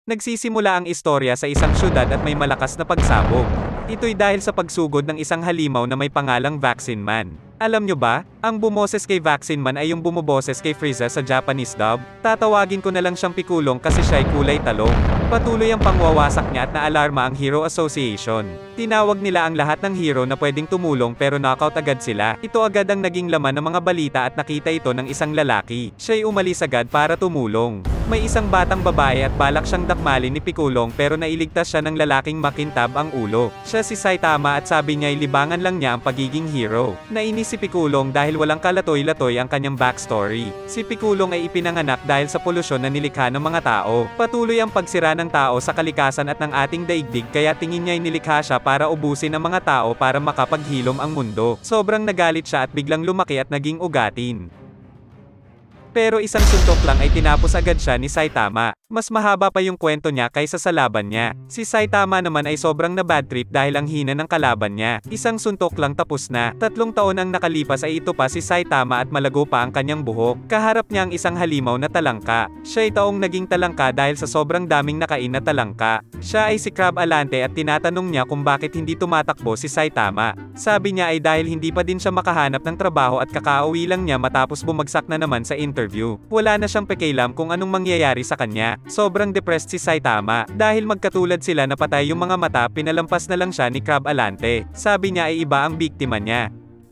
Nagsisimula ang istorya sa isang syudad at may malakas na pagsabog. Ito'y dahil sa pagsugod ng isang halimaw na may pangalang Vaccine Man. Alam nyo ba, ang bumoses kay Vaccine Man ay yung bumoboses kay Frieza sa Japanese dub? Tatawagin ko na lang siyang Pikulong kasi siya'y kulay talong. Patuloy ang pangwawasak niya at naalarma ang Hero Association. Tinawag nila ang lahat ng hero na pwedeng tumulong pero knockout agad sila. Ito agad ang naging laman ng mga balita at nakita ito ng isang lalaki. Siya'y umalis agad para tumulong. May isang batang babae at balak siyang dakmalin ni Pikulong pero nailigtas siya ng lalaking makintab ang ulo. Siya si Saitama at sabi niya'y libangan lang niya ang pagiging hero. Nainis si Pikulong dahil walang kalatoy-latoy ang kanyang backstory. Si Pikulong ay ipinanganak dahil sa polusyon na nilikha ng mga tao. Patuloy ang pagsira ng tao sa kalikasan at ng ating daigdig kaya tingin niya'y nilikha siya para ubusin ang mga tao para makapaghilom ang mundo. Sobrang nagalit siya at biglang lumaki at naging ugatin. Pero isang suntok lang ay tinapos agad siya ni Saitama. Mas mahaba pa yung kwento niya kaysa sa laban niya. Si Saitama naman ay sobrang na bad trip dahil ang hina ng kalaban niya. Isang suntok lang tapos na. 3 taon ang nakalipas ay ito pa si Saitama at malago pa ang kanyang buhok. Kaharap niya ang isang halimaw na talangka. Siya'y taong naging talangka dahil sa sobrang daming nakain na talangka. Siya ay si Crab Alante at tinatanong niya kung bakit hindi tumatakbo si Saitama. Sabi niya ay dahil hindi pa din siya makahanap ng trabaho at kakauwi lang niya matapos bumagsak na naman sa interview. Wala na siyang pakialam kung anong mangyayari sa kanya. Sobrang depressed si Saitama. Dahil magkatulad sila na patay yung mga mata, pinalampas na lang siya ni Crab Alante. Sabi niya ay iba ang biktima niya.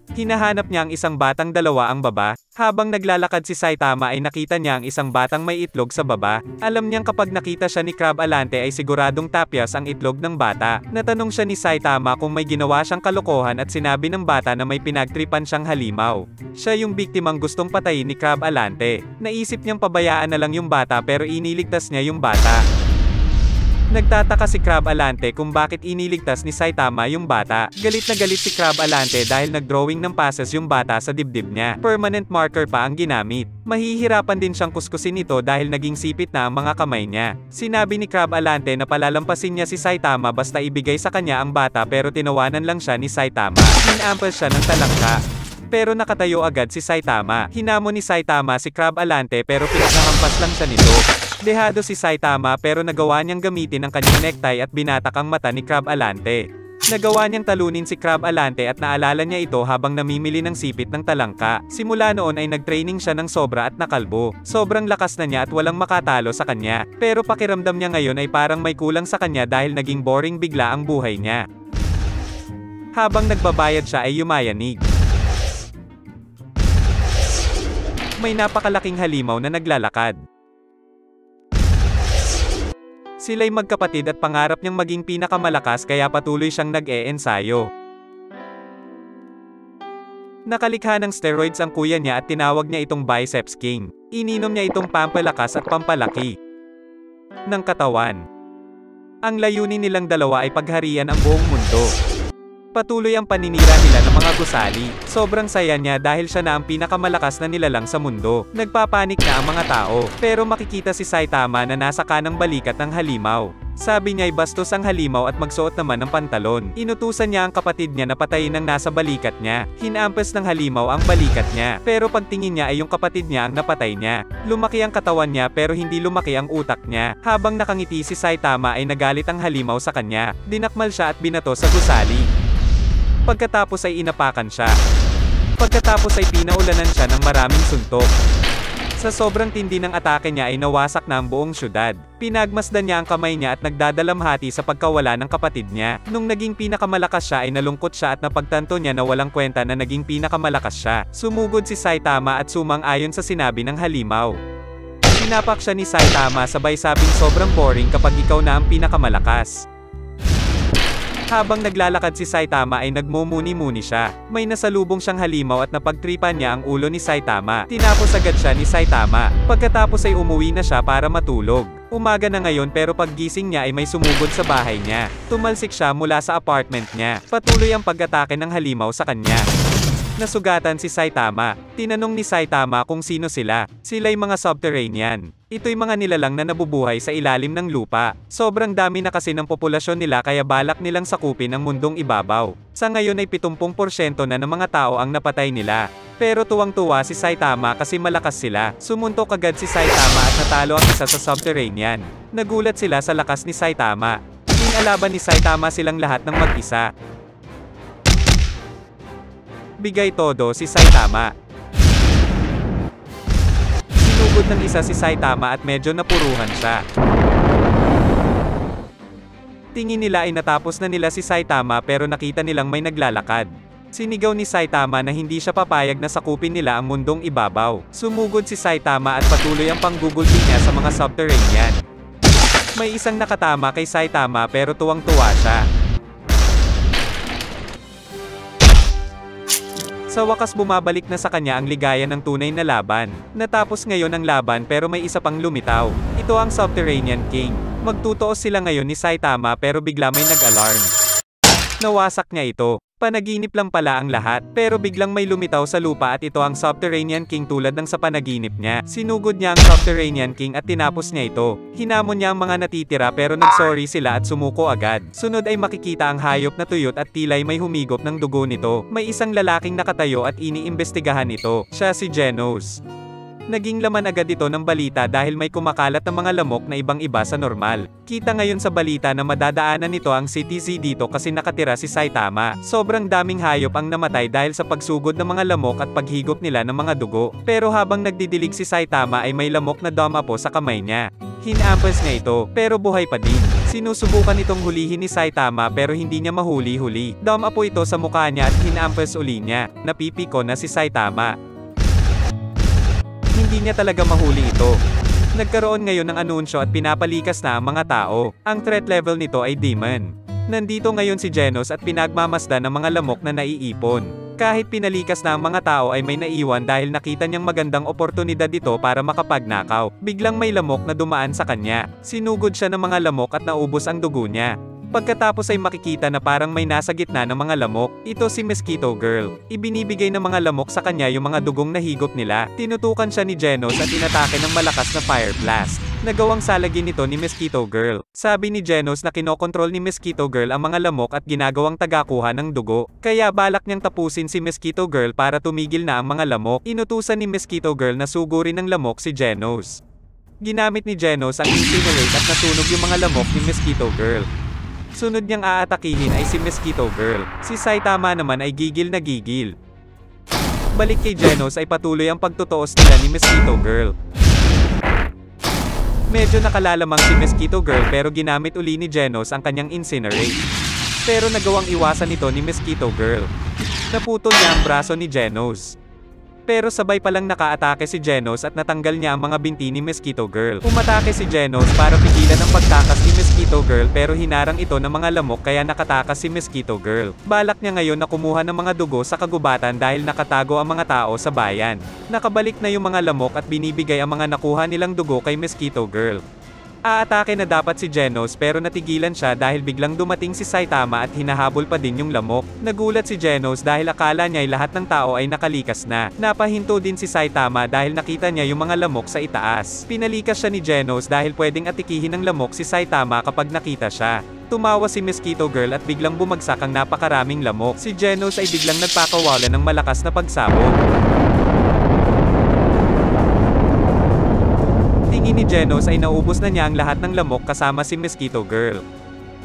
Hinahanap niya ang isang batang dalawa ang baba. Habang naglalakad si Saitama ay nakita niya ang isang batang may itlog sa baba. Alam niyang kapag nakita siya ni Crab Alante ay siguradong tapyas ang itlog ng bata. Natanong siya ni Saitama kung may ginawa siyang kalokohan at sinabi ng bata na may pinagtripan siyang halimaw. Siya yung biktimang gustong patayin ni Crab Alante. Naisip niyang pabayaan na lang yung bata pero iniligtas niya yung bata. Nagtataka si Crab Alante kung bakit iniligtas ni Saitama yung bata. Galit na galit si Crab Alante dahil nag-drawing ng passes yung bata sa dibdib niya. Permanent marker pa ang ginamit. Mahihirapan din siyang kuskusin ito dahil naging sipit na ang mga kamay niya. Sinabi ni Crab Alante na palalampasin niya si Saitama basta ibigay sa kanya ang bata pero tinawanan lang siya ni Saitama. Hinampas siya ng talangka. Pero nakatayo agad si Saitama. Hinamon ni Saitama si Crab Alante pero pinaghampas lang siya nito. Dehado si Saitama pero nagawa niyang gamitin ang kanyang necktie at binatak ang mata ni Crab Alante. Nagawa niyang talunin si Crab Alante at naalala niya ito habang namimili ng sipit ng talangka. Simula noon ay nagtraining siya ng sobra at nakalbo. Sobrang lakas na niya at walang makatalo sa kanya. Pero pakiramdam niya ngayon ay parang may kulang sa kanya dahil naging boring bigla ang buhay niya. Habang nagbabayad siya ay yumayanig. May napakalaking halimaw na naglalakad. Sila'y magkapatid at pangarap niyang maging pinakamalakas kaya patuloy siyang nag-e-ensayo. Nakalikha ng steroids ang kuya niya at tinawag niya itong Biceps King. Ininom niya itong pampalakas at pampalaki ng katawan. Ang layunin nilang dalawa ay pagharian ang buong mundo. Patuloy ang paninira nila ng mga gusali. Sobrang saya niya dahil siya na ang pinakamalakas na nilalang sa mundo. Nagpapanik na ang mga tao. Pero makikita si Saitama na nasa kanang balikat ng halimaw. Sabi niya ay bastos ang halimaw at magsuot naman ng pantalon. Inutusan niya ang kapatid niya na patayin ang nasa balikat niya. Hinampas ng halimaw ang balikat niya. Pero pagtingin niya ay yung kapatid niya ang napatay niya. Lumaki ang katawan niya pero hindi lumaki ang utak niya. Habang nakangiti si Saitama ay nagalit ang halimaw sa kanya. Dinakmal siya at binato sa gusali. Pagkatapos ay inapakan siya. Pagkatapos ay pinaulanan siya ng maraming suntok. Sa sobrang tindi ng atake niya ay nawasak na ang buong syudad. Pinagmasdan niya ang kamay niya at nagdadalamhati sa pagkawala ng kapatid niya. Nung naging pinakamalakas siya ay nalungkot siya at napagtanto niya na walang kwenta na naging pinakamalakas siya. Sumugod si Saitama at sumang-ayon sa sinabi ng halimaw. Sinapak siya ni Saitama sabay sabing sobrang boring kapag ikaw na ang pinakamalakas. Habang naglalakad si Saitama ay nagmumuni-muni siya. May nasalubong siyang halimaw at napagtripan niya ang ulo ni Saitama. Tinapos agad siya ni Saitama. Pagkatapos ay umuwi na siya para matulog. Umaga na ngayon pero paggising niya ay may sumugod sa bahay niya. Tumalsik siya mula sa apartment niya. Patuloy ang pag-atake ng halimaw sa kanya. Nasugatan si Saitama. Tinanong ni Saitama kung sino sila. Sila'y mga subterranean. Ito'y mga nilalang na nabubuhay sa ilalim ng lupa. Sobrang dami na kasi ng populasyon nila kaya balak nilang sakupin ang mundong ibabaw. Sa ngayon ay 70% na ng mga tao ang napatay nila. Pero tuwang-tuwa si Saitama kasi malakas sila. Sumuntok agad si Saitama at natalo ang isa sa Subterranean. Nagulat sila sa lakas ni Saitama. Inalaban ni Saitama silang lahat ng mag-isa. Bigay todo si Saitama. Sinugod ng isa si Saitama at medyo napuruhan siya. Tingin nila ay natapos na nila si Saitama pero nakita nilang may naglalakad. Sinigaw ni Saitama na hindi siya papayag na sakupin nila ang mundong ibabaw. Sumugod si Saitama at patuloy ang panggugulpi niya sa mga Subterranean. May isang nakatama kay Saitama pero tuwang-tuwa siya. Sa wakas bumabalik na sa kanya ang ligaya ng tunay na laban. Natapos ngayon ang laban pero may isa pang lumitaw. Ito ang Subterranean King. Magtutuos sila ngayon ni Saitama pero bigla may nag-alarm. Nawasak niya ito. Panaginip lang pala ang lahat, pero biglang may lumitaw sa lupa at ito ang Subterranean King tulad ng sa panaginip niya. Sinugod niya ang Subterranean King at tinapos niya ito. Hinamon niya ang mga natitira pero nagsorry sila at sumuko agad. Sunod ay makikita ang hayop na tuyot at tila'y may humigop ng dugo nito. May isang lalaking nakatayo at iniimbestigahan ito. Siya si Genos. Naging laman agad ito ng balita dahil may kumakalat na mga lamok na ibang-iba sa normal. Kita ngayon sa balita na madadaanan nito ang CTZ dito kasi nakatira si Saitama. Sobrang daming hayop ang namatay dahil sa pagsugod ng mga lamok at paghigop nila ng mga dugo. Pero habang nagdidilig si Saitama ay may lamok na dama po sa kamay niya. Hinampas niya ito, pero buhay pa din. Sinusubukan itong hulihin ni Saitama pero hindi niya mahuli-huli. Dama po ito sa mukha niya at hinampas uli niya. Napipiko na si Saitama. Hindi niya talaga mahuli ito. Nagkaroon ngayon ng anunsyo at pinapalikas na ang mga tao. Ang threat level nito ay Demon. Nandito ngayon si Genos at pinagmamasdan ng mga lamok na naiipon. Kahit pinalikas na ang mga tao ay may naiwan dahil nakita niyang magandang oportunidad ito para makapagnakaw. Biglang may lamok na dumaan sa kanya. Sinugod siya ng mga lamok at naubos ang dugo niya. Pagkatapos ay makikita na parang may nasa gitna ng mga lamok. Ito si Mosquito Girl. Ibinibigay ng mga lamok sa kanya yung mga dugong nahigop nila. Tinutukan siya ni Genos at inatake ng malakas na fire blast. Nagawang salagin nito ni Mosquito Girl. Sabi ni Genos na kinokontrol ni Mosquito Girl ang mga lamok at ginagawang tagakuha ng dugo. Kaya balak niyang tapusin si Mosquito Girl para tumigil na ang mga lamok. Inutusan ni Mosquito Girl na sugurin ng lamok si Genos. Ginamit ni Genos ang incinerate at nasunog yung mga lamok ni Mosquito Girl. Sunod niyang aatakihin ay si Mosquito Girl. Si Saitama naman ay gigil na gigil. Balik kay Genos ay patuloy ang pagtutuos nila ni Mosquito Girl. Medyo nakalalamang si Mosquito Girl pero ginamit uli ni Genos ang kanyang incinerate. Pero nagawang iwasan ito ni Mosquito Girl. Naputol niya ang braso ni Genos. Pero sabay palang nakaatake si Genos at natanggal niya ang mga binti ni Mosquito Girl. Umatake si Genos para pigilan ang pagtakas ni Mosquito Girl pero hinarang ito ng mga lamok kaya nakatakas si Mosquito Girl. Balak niya ngayon na kumuha ng mga dugo sa kagubatan dahil nakatago ang mga tao sa bayan. Nakabalik na yung mga lamok at binibigay ang mga nakuha nilang dugo kay Mosquito Girl. Aatake na dapat si Genos pero natigilan siya dahil biglang dumating si Saitama at hinahabol pa din yung lamok. Nagulat si Genos dahil akala niya ay lahat ng tao ay nakalikas na. Napahinto din si Saitama dahil nakita niya yung mga lamok sa itaas. Pinalikas siya ni Genos dahil pwedeng atikihin ng lamok si Saitama kapag nakita siya. Tumawa si Mosquito Girl at biglang bumagsak ang napakaraming lamok. Si Genos ay biglang nagpakawalan ng malakas na pagsabog. Tingin ni Genos ay naubos na niya ang lahat ng lamok kasama si Mosquito Girl.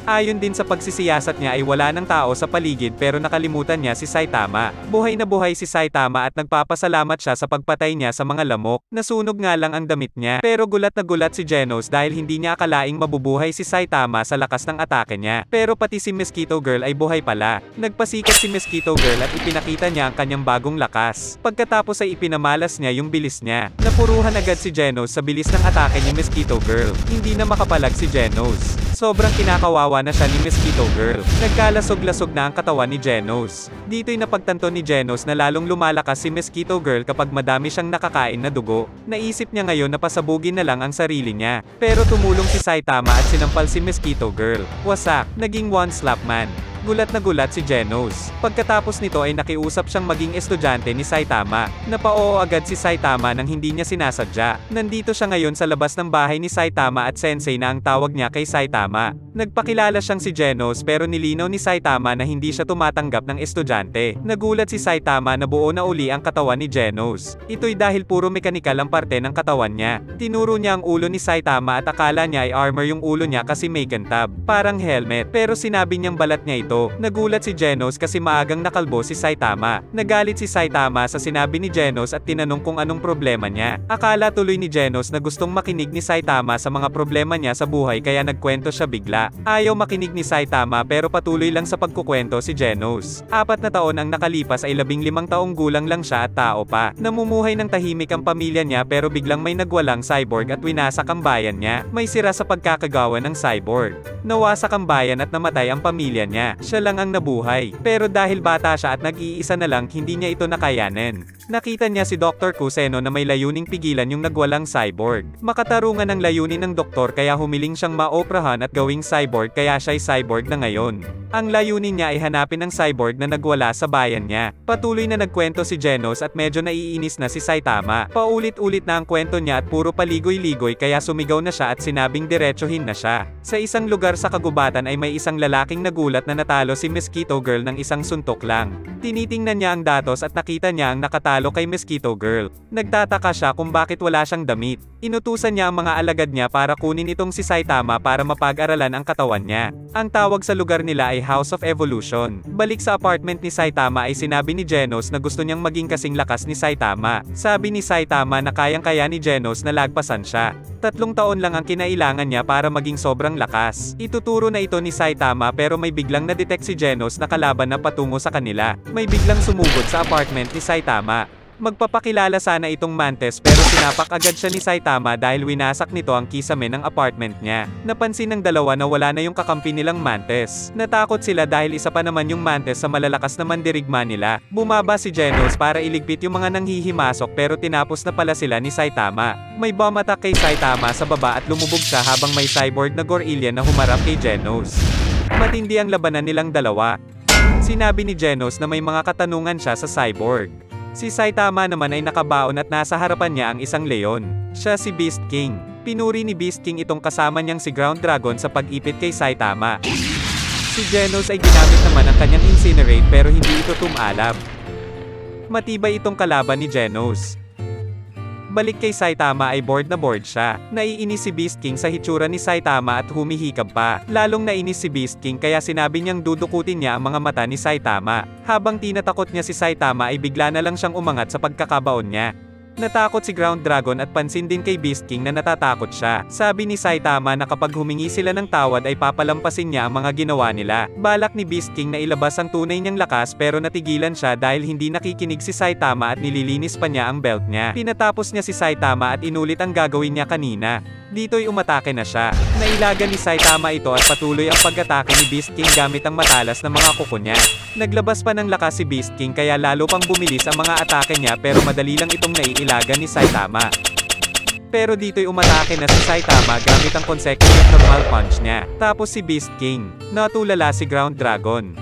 Ayon din sa pagsisiyasat niya ay wala ng tao sa paligid pero nakalimutan niya si Saitama. Buhay na buhay si Saitama at nagpapasalamat siya sa pagpatay niya sa mga lamok. Nasunog nga lang ang damit niya. Pero gulat na gulat si Genos dahil hindi niya akalaing mabubuhay si Saitama sa lakas ng atake niya. Pero pati si Mosquito Girl ay buhay pala. Nagpasikat si Mosquito Girl at ipinakita niya ang kanyang bagong lakas. Pagkatapos ay ipinamalas niya yung bilis niya. Napuruhan agad si Genos sa bilis ng atake ni Mosquito Girl. Hindi na makapalag si Genos. Sobrang kinakawawa na siya ni Mosquito Girl. Nagkalasog-lasog na ang katawan ni Genos. Dito'y napagtanto ni Genos na lalong lumalakas si Mosquito Girl kapag madami siyang nakakain na dugo. Naisip niya ngayon na pasabugin na lang ang sarili niya. Pero tumulong si Saitama at sinampal si Mosquito Girl. Wasak, naging one slap man. Gulat na gulat si Genos. Pagkatapos nito ay nakiusap siyang maging estudyante ni Saitama. Napao agad si Saitama nang hindi niya sinasadya. Nandito siya ngayon sa labas ng bahay ni Saitama at sensei na ang tawag niya kay Saitama. Nagpakilala siyang si Genos pero nilinaw ni Saitama na hindi siya tumatanggap ng estudyante. Nagulat si Saitama na buo na uli ang katawan ni Genos. Ito'y dahil puro mekanikal ang parte ng katawan niya. Tinuro niya ang ulo ni Saitama at akala niya ay armor yung ulo niya kasi may gantab, parang helmet, pero sinabi niyang balat niya ito. Nagulat si Genos kasi maagang nakalbo si Saitama. Nagalit si Saitama sa sinabi ni Genos at tinanong kung anong problema niya. Akala tuloy ni Genos na gustong makinig ni Saitama sa mga problema niya sa buhay kaya nagkwento siya bigla. Ayaw makinig ni Saitama pero patuloy lang sa pagkukwento si Genos. 4 na taon ang nakalipas ay 15 taong gulang lang siya at tao pa. Namumuhay ng tahimik ang pamilya niya pero biglang may nagwalang cyborg at winasak ang bayan niya. May sira sa pagkakagawa ng cyborg. Nawasak ang bayan at namatay ang pamilya niya. Siya lang ang nabuhay. Pero dahil bata siya at nag-iisa na lang hindi niya ito nakayanin. Nakita niya si Dr. Kuseno na may layuning pigilan yung nagwalang cyborg. Makatarungan ang layunin ng doktor kaya humiling siyang maoprahan at gawing cyborg kaya siya'y cyborg na ngayon. Ang layunin niya ay hanapin ang cyborg na nagwala sa bayan niya. Patuloy na nagkwento si Genos at medyo naiinis na si Saitama. Paulit-ulit na ang kwento niya at puro paligoy-ligoy kaya sumigaw na siya at sinabing diretsuhin na siya. Sa isang lugar sa kagubatan ay may isang lalaking nagulat na natalo si Mosquito Girl ng isang suntok lang. Tinitingnan niya ang datos at nakita niya ang nakatalo kay Mosquito Girl. Nagtataka siya kung bakit wala siyang damit. Inutusan niya ang mga alagad niya para kunin itong si Saitama para mapag-aralan ang katawan niya. Ang tawag sa lugar nila ay House of Evolution. Balik sa apartment ni Saitama ay sinabi ni Genos na gusto niyang maging kasing lakas ni Saitama. Sabi ni Saitama na kayang-kaya ni Genos na lagpasan siya. 3 taon lang ang kinailangan niya para maging sobrang lakas. Ituturo na ito ni Saitama pero may biglang na-detect si Genos na kalaban na patungo sa kanila. May biglang sumugod sa apartment ni Saitama. Magpapakilala sana itong Mantes pero sinapak agad siya ni Saitama dahil winasak nito ang kisame ng apartment niya. Napansin ng dalawa na wala na yung kakampi nilang Mantes. Natakot sila dahil isa pa naman yung Mantes sa malalakas na mandirigma nila. Bumaba si Genos para iligpit yung mga nanghihimasok pero tinapos na pala sila ni Saitama. May bomb attack kay Saitama sa baba at lumubog siya habang may cyborg na gorilla na humarap kay Genos. Matindi ang labanan nilang dalawa. Sinabi ni Genos na may mga katanungan siya sa cyborg. Si Saitama naman ay nakabaon at nasa harapan niya ang isang leon. Siya si Beast King. Pinuri ni Beast King itong kasama niyang si Ground Dragon sa pag-ipit kay Saitama. Si Genos ay ginamit naman ang kanyang Incinerate pero hindi ito tumalab. Matibay itong kalaban ni Genos. Balik kay Saitama ay bored na bored siya. Naiinis si Beast King sa hitsura ni Saitama at humihikab pa. Lalong nainis si Beast King kaya sinabi niyang dudukutin niya ang mga mata ni Saitama. Habang tinatakot niya si Saitama ay bigla na lang siyang umangat sa pagkakabaon niya. Natakot si Ground Dragon at pansin din kay Beast King na natatakot siya. Sabi ni Saitama na kapag humingi sila ng tawad ay papalampasin niya ang mga ginawa nila. Balak ni Beast King na ilabas ang tunay niyang lakas pero natigilan siya dahil hindi nakikinig si Saitama at nililinis pa niya ang belt niya. Pinatapos niya si Saitama at inulit ang gagawin niya kanina. Dito'y umatake na siya. Nailagan ni Saitama ito at patuloy ang pag-atake ni Beast King gamit ang matalas na mga kuko niya. Naglabas pa ng lakas si Beast King kaya lalo pang bumilis ang mga atake niya pero madali lang itong naiilagan ni Saitama. Pero dito'y umatake na si Saitama gamit ang consecutive normal punch niya. Tapos si Beast King. Natulala si Ground Dragon.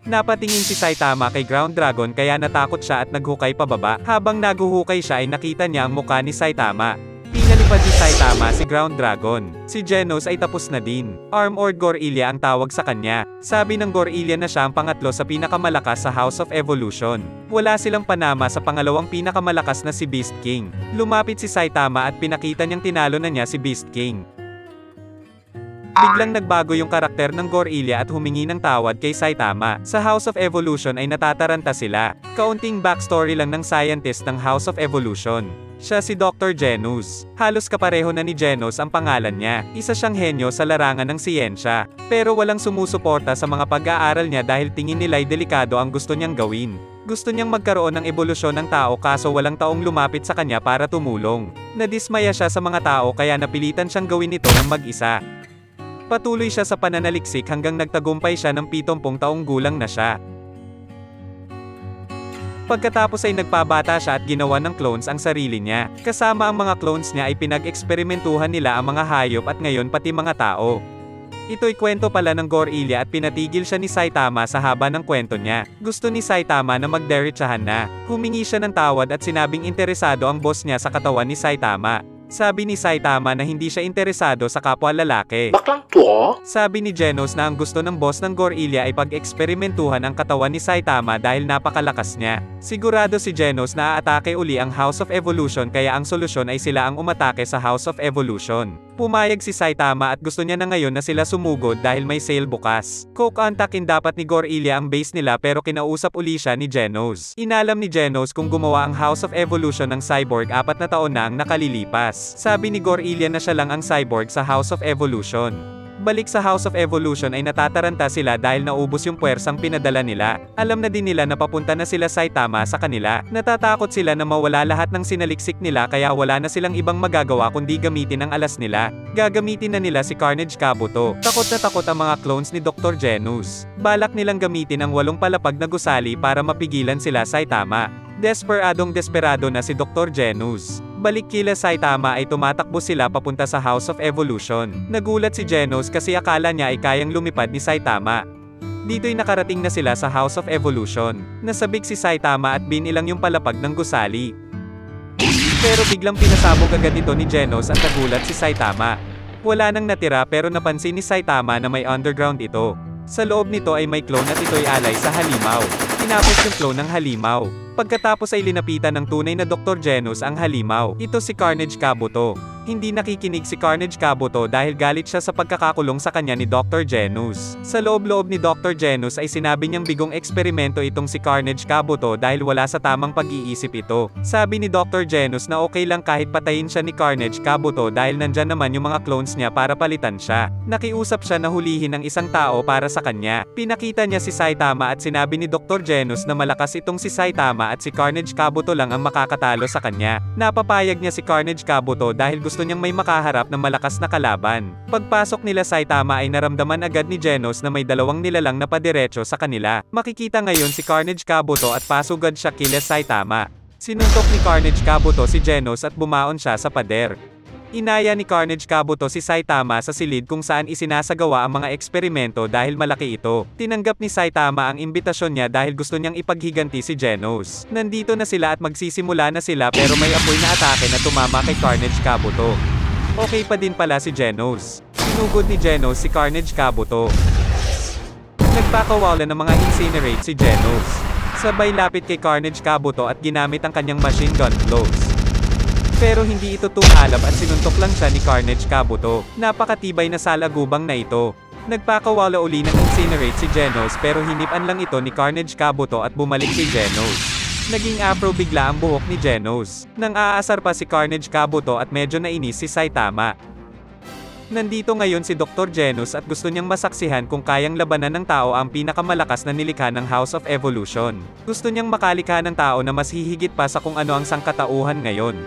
Napatingin si Saitama kay Ground Dragon kaya natakot siya at naghukay pababa. Habang naghuhukay siya ay nakita niya ang mukha ni Saitama. Pinalipad ni Saitama si Ground Dragon. Si Genos ay tapos na din. Armored Gorilla ang tawag sa kanya. Sabi ng Gorilla na siya ang pangatlo sa pinakamalakas sa House of Evolution. Wala silang panama sa pangalawang pinakamalakas na si Beast King. Lumapit si Saitama at pinakita niyang tinalo na niya si Beast King. Biglang nagbago yung karakter ng Gorilla at humingi ng tawad kay Saitama. Sa House of Evolution ay natataranta sila. Kaunting backstory lang ng scientist ng House of Evolution. Siya si Dr. Genos. Halos kapareho na ni Genos ang pangalan niya. Isa siyang henyo sa larangan ng siyensya. Pero walang sumusuporta sa mga pag-aaral niya dahil tingin nila'y delikado ang gusto niyang gawin. Gusto niyang magkaroon ng ebolusyon ng tao kaso walang taong lumapit sa kanya para tumulong. Nadismaya siya sa mga tao kaya napilitan siyang gawin ito ng mag-isa. Patuloy siya sa pananaliksik hanggang nagtagumpay siya ng 70 taong gulang na siya. Pagkatapos ay nagpabata siya at ginawa ng clones ang sarili niya. Kasama ang mga clones niya ay pinag-eksperimentuhan nila ang mga hayop at ngayon pati mga tao. Ito'y kwento pala ng Gorilla at pinatigil siya ni Saitama sa haba ng kwento niya. Gusto ni Saitama na magdiretsahan na. Humingi siya ng tawad at sinabing interesado ang boss niya sa katawan ni Saitama. Sabi ni Saitama na hindi siya interesado sa kapwa lalaki. Baklang to? Sabi ni Genos na ang gusto ng boss ng Gorilla ay pag-eksperimentuhan ang katawan ni Saitama dahil napakalakas niya. Sigurado si Genos na aatake uli ang House of Evolution kaya ang solusyon ay sila ang umatake sa House of Evolution. Pumayag si Saitama at gusto niya na ngayon na sila sumugod dahil may sale bukas. Kokontakin dapat ni Gorilla ang base nila pero kinausap uli siya ni Genos. Inalam ni Genos kung gumawa ang House of Evolution ng Cyborg 4 na taon na ang nakalilipas. Sabi ni Gorilla na siya lang ang cyborg sa House of Evolution. Balik sa House of Evolution ay natataranta sila dahil naubos yung puwersang pinadala nila. Alam na din nila na papunta na sila Saitama sa kanila. Natatakot sila na mawala lahat ng sinaliksik nila kaya wala na silang ibang magagawa kundi gamitin ang alas nila. Gagamitin na nila si Carnage Kabuto. Takot na takot ang mga clones ni Dr. Genos. Balak nilang gamitin ang 8 palapag na gusali para mapigilan sila Saitama. Desperado na si Dr. Genos. Balik kila Saitama ay tumatakbo sila papunta sa House of Evolution. Nagulat si Genos kasi akala niya ay kayang lumipad ni Saitama. Dito'y nakarating na sila sa House of Evolution. Nasabik si Saitama at binilang yung palapag ng gusali. Pero biglang pinasabog agad ito ni Genos at nagulat si Saitama. Wala nang natira pero napansin ni Saitama na may underground ito. Sa loob nito ay may clone at ito'y alay sa halimaw. Tinapos yung clone ng halimaw. Pagkatapos ay linapitan ng tunay na Dr. Genos ang halimaw. Ito si Carnage Kabuto. Hindi nakikinig si Carnage Kabuto dahil galit siya sa pagkakakulong sa kanya ni Dr. Genos. Sa loob-loob ni Dr. Genos ay sinabi niyang bigong eksperimento itong si Carnage Kabuto dahil wala sa tamang pag-iisip ito. Sabi ni Dr. Genos na okay lang kahit patayin siya ni Carnage Kabuto dahil nandyan naman yung mga clones niya para palitan siya. Nakiusap siya na hulihin ang isang tao para sa kanya. Pinakita niya si Saitama at sinabi ni Dr. Genos na malakas itong si Saitama at si Carnage Kabuto lang ang makakatalo sa kanya. Napapayag niya si Carnage Kabuto dahil gusto niyang may makaharap ng malakas na kalaban. Pagpasok nila Saitama ay naramdaman agad ni Genos na may dalawang nilalang na padiretso sa kanila. Makikita ngayon si Carnage Kabuto at pasugad siya kila Saitama. Sinuntok ni Carnage Kabuto si Genos at bumaon siya sa pader. Inaya ni Carnage Kabuto si Saitama sa silid kung saan isinasagawa ang mga eksperimento dahil malaki ito. Tinanggap ni Saitama ang imbitasyon niya dahil gusto niyang ipaghiganti si Genos. Nandito na sila at magsisimula na sila pero may apoy na atake na tumama kay Carnage Kabuto. Okay pa din pala si Genos. Sinugod ni Genos si Carnage Kabuto. Nagpakawala ng mga incinerate si Genos. Sabay lapit kay Carnage Kabuto at ginamit ang kanyang machine gun blows. Pero hindi ito tumalab at sinuntok lang siya ni Carnage Kabuto. Napakatibay na salagubang na ito. Nagpakawala uli ng incinerate si Genos pero hinipan lang ito ni Carnage Kabuto at bumalik kay Genos. Naging afro bigla ang buhok ni Genos. Nang aasar pa si Carnage Kabuto at medyo nainis si Saitama. Nandito ngayon si Dr. Genos at gusto niyang masaksihan kung kayang labanan ng tao ang pinakamalakas na nilikha ng House of Evolution. Gusto niyang makalikha ng tao na mas hihigit pa sa kung ano ang sangkatauhan ngayon.